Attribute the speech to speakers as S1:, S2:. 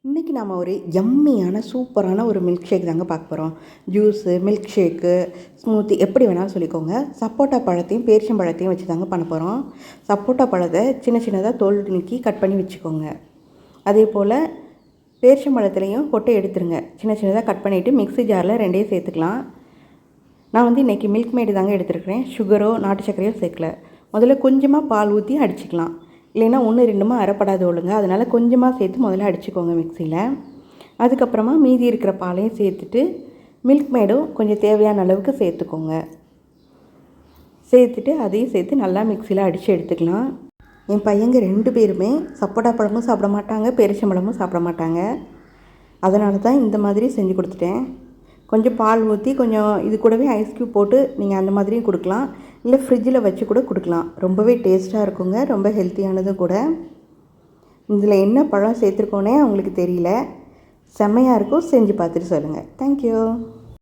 S1: இன்றைக்கி நாம் ஒரு யம்மியான சூப்பரான ஒரு மில்க் ஷேக் தாங்க பார்க்க போகிறோம். ஜூஸு, மில்க் ஷேக்கு, ஸ்மூத்தி எப்படி வேணாலும் சொல்லிக்கோங்க. சப்போட்டா பழத்தையும் பேரிச்சம்பழத்தையும் வச்சு தாங்க பண்ண போகிறோம். சப்போட்டா பழத்தை சின்ன சின்னதாக தோல் நீக்கி கட் பண்ணி வச்சுக்கோங்க. அதே போல் பேரிச்சம்பழத்துலேயும் கொட்டை எடுத்துருங்க. சின்ன சின்னதாக கட் பண்ணிவிட்டு மிக்ஸி ஜாரில் ரெண்டையும் சேர்த்துக்கலாம். நான் இன்றைக்கி மில்க் மேடு தாங்க எடுத்துருக்கிறேன். சுகரோ நாட்டு சர்க்கரையோ சேர்க்கல. முதல்ல கொஞ்சமாக பால் ஊற்றி அடிச்சுக்கலாம். இல்லைன்னா 1-2 அரைப்படாது ஒழுங்க. அதனால் கொஞ்சமாக சேர்த்து முதல்ல அடிச்சுக்கோங்க மிக்சியில். அதுக்கப்புறமா மீதி இருக்கிற பாலையும் சேர்த்துட்டு மில்க் மேடும் கொஞ்சம் தேவையான அளவுக்கு சேர்த்துக்கோங்க. சேர்த்துட்டு அதையும் சேர்த்து நல்லா மிக்சியில் அடித்து எடுத்துக்கலாம். என் பையங்க 2 பேருமே சப்போட்டா பழமும் சாப்பிட மாட்டாங்க, பேரிச்சம்பழமும் சாப்பிட மாட்டாங்க. அதனால தான் இந்த மாதிரி செஞ்சு கொடுத்துட்டேன். கொஞ்சம் பால் ஊற்றி கொஞ்சம் இது கூடவே ஐஸ் க்யூப் போட்டு நீங்கள் அந்த மாதிரியும் கொடுக்கலாம். இல்லை ஃப்ரிட்ஜில் வச்சு கூட கொடுக்கலாம். ரொம்பவே டேஸ்ட்டாக இருக்குங்க. ரொம்ப ஹெல்த்தியானதும் கூட. இதில் என்ன பழம் சேர்த்துருக்கோன்னே அவங்களுக்கு தெரியல. செம்மையாக இருக்கும். செஞ்சு பார்த்துட்டு சொல்லுங்கள். தேங்க்யூ.